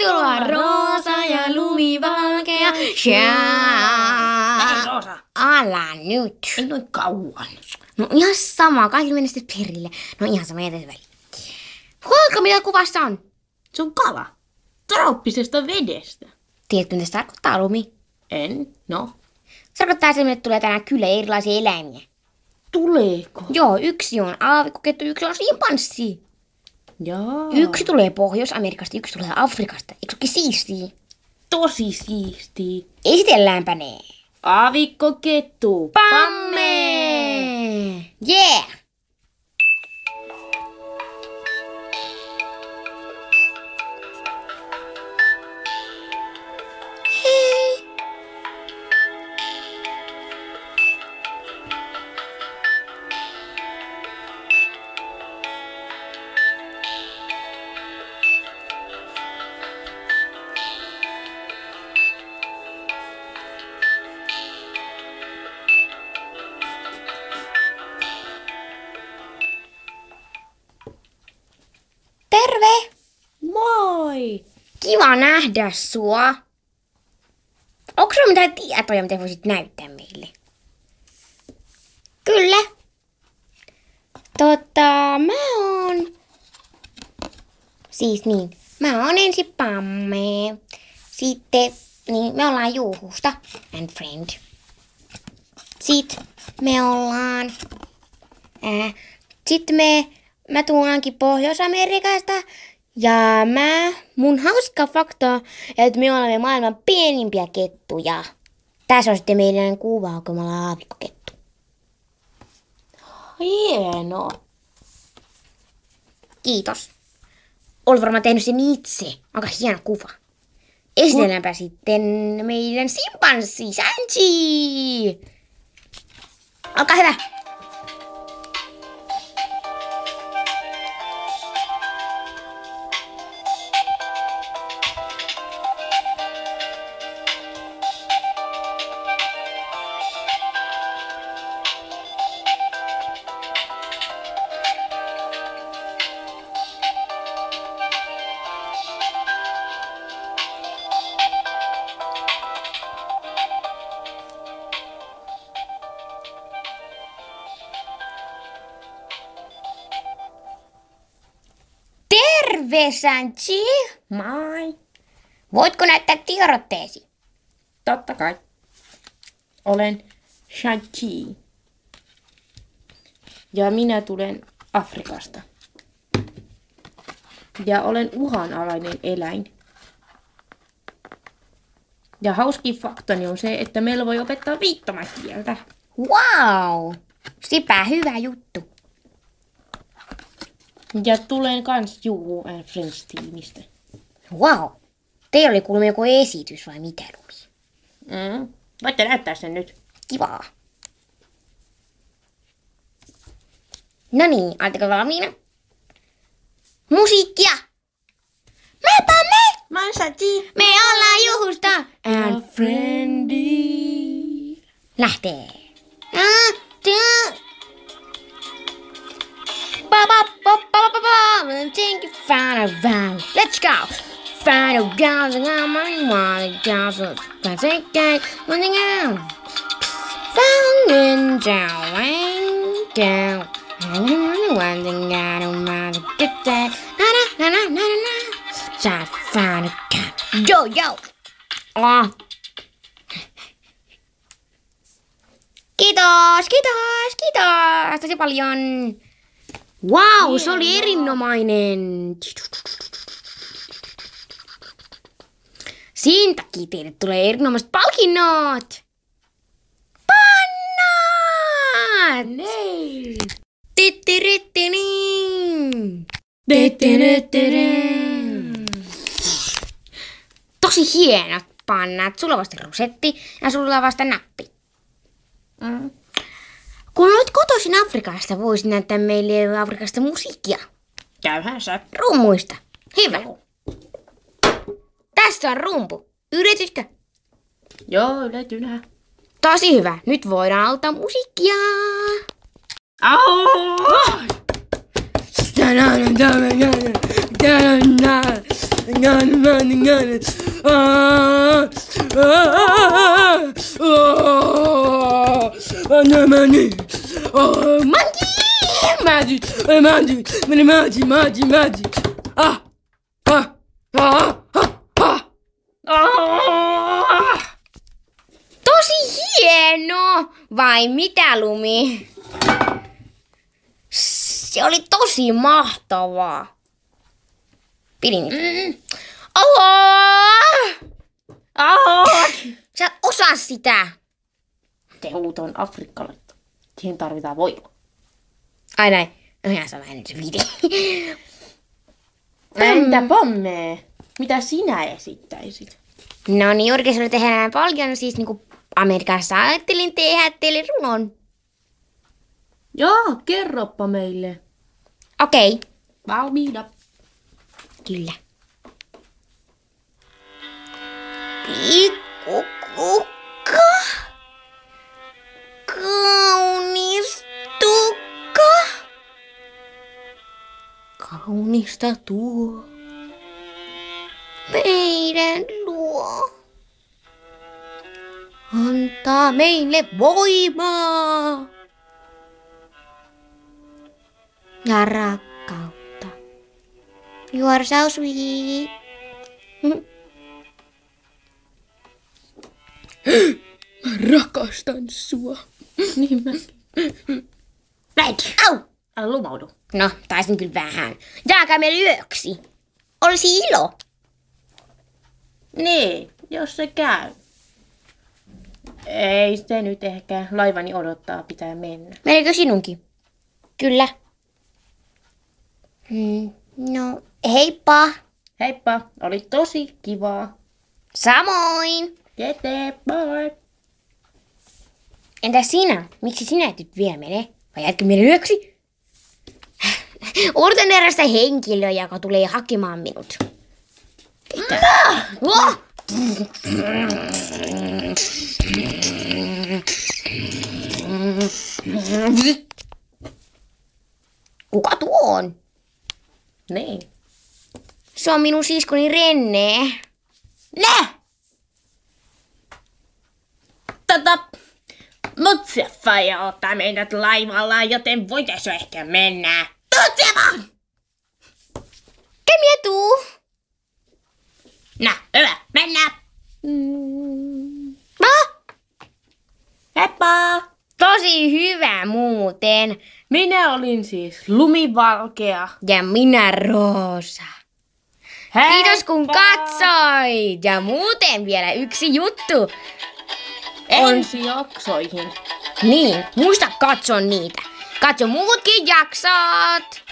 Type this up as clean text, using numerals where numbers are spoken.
Sulla roosa ja lumivalkea. Ei Roosa. Älä nyt. Ei noin kauan. No ihan sama, kaikille mennä sitten perille. No ihan sama, jätä väliin. Huomaatko mitä kuvassa on? Se on kala. Trooppisesta vedestä. Tiedätkö mitä se tarkoittaa, Lumi? En? No. Se tarkoittaa että meille tulee tänään kyllä erilaisia eläimiä. Tuleeko? Joo, yksi on aavikkokettu, yksi on simpanssi. Jaa. Yksi tulee Pohjois-Amerikasta, yksi tulee Afrikasta. Eikö se olekin siistiä? Tosi siisti. Esitelläänpä ne. Aavikkokettu. Pamme! Yeah! Hei! Terve! Moi! Kiva nähdä sua. Onko sulla mitään tietoja, mitä voisit näyttää meille? Kyllä. Mä oon... Siis niin, mä oon ensin Pamme. Sitten, niin me ollaan Juuhusta and friend. Sitten me ollaan... Sitten mä tuun ainakin Pohjois-Amerikasta. Ja mun hauska fakta, että me olemme maailman pienimpiä kettuja. Tässä on sitten meidän kuva, kun me ollaan aavikkokettu. Hieno. Kiitos. Olet varmaan tehnyt sen itse. Aika hieno kuva. Esitelläänpä sitten meidän simpanssi, Sanji. Olkaa hyvä. Terve, Sanji. Moi. Voitko näyttää tiedotteesi? Totta kai. Olen Shang-Chi. Ja minä tulen Afrikasta. Ja olen uhanalainen eläin. Ja hauskin faktani on se, että meillä voi opettaa viittomakieltä. Wow! Sipä hyvä juttu. Ja tulen kans Juhu and Friends-tiimistä. Wow! Teillä oli kuulemma joku esitys vai mitä, Lumi? Voitte näyttää sen nyt. Kivaa. No niin, oletteko valmiina? Musiikkia! Mäpä me! Mä oon Shang-Chi. Me ollaan Juhusta! And Friendy. Lähtee! Think you found a vow. Let's go! Find a girl and I'm on one girls but they can't when they go. Found in down. One thing I don't mind to get that. Na. So I found a cat. Yo. Oh. Kiitos. Tosi paljon. Wow, se oli erinomainen. Sen takia teille tulee erinomaiset palkinnot. Pannat! Nei. Tosi hienot pannat. Sulla on vasta rosetti ja sulla on vasta nappi. Kun olet kotoisin Afrikasta, voisit näyttää meille Afrikasta musiikkia. Käyhän sä. Rummuista. Hyvä. Tässä on rumpu. Yritytkö? Joo, yletynä. Tosi hyvä. Nyt voidaan aloittaa musiikkia. Au! Tosi hieno! Vai mitä, Lumi? Se oli tosi mahtavaa. Pidin. Sä et osaa sitä. Tehut on afrikkalaista. Siihen tarvitaan voimaa. Ai näin. Ihan sama nyt se viidi. Entä Pamme? Mitä sinä esittäisit? No niin, Jyrki tehdään paljon. Siis niinku Amerikassa ajattelin tehdä teille runon. Joo, kerroppa meille. Okei. Valmiina. Kyllä. Pikku kukka. Kaunis tukka. Kaunista tuo. Meidän luo. Antaa meille voimaa. Ja rakkautta. You are so sweet. Mä rakastan sua. Niin mäkin. Näin. Au! Älä lumaudu. No, taisin kyllä vähän. Jääkäämme yöksi. Olisi ilo. Niin, jos se käy. Ei se nyt ehkä. Laivani odottaa, pitää mennä. Menikö sinunkin? Kyllä. No, heippa. Heippa, oli tosi kivaa. Samoin. Jete, bye. Entä sinä? Miksi sinä et nyt vielä mene? Vai jätkö meidän yöksi? Odotan erästä henkilöä, joka tulee hakemaan minut. Kuka tuo on? Niin. Se on minun siskoni Renne. Mutseffaja ottaa meidät laivalla, joten voitaisiin ehkä mennä. Kemiä tuu. No, hyvä, mennään. Heippa! Tosi hyvä muuten. Minä olin siis lumivalkea. Ja minä Roosa. Kiitos kun katsoit. Ja muuten vielä yksi juttu. Ensi jaksoihin. Niin, muista katsoa niitä. Katso muutkin jaksot.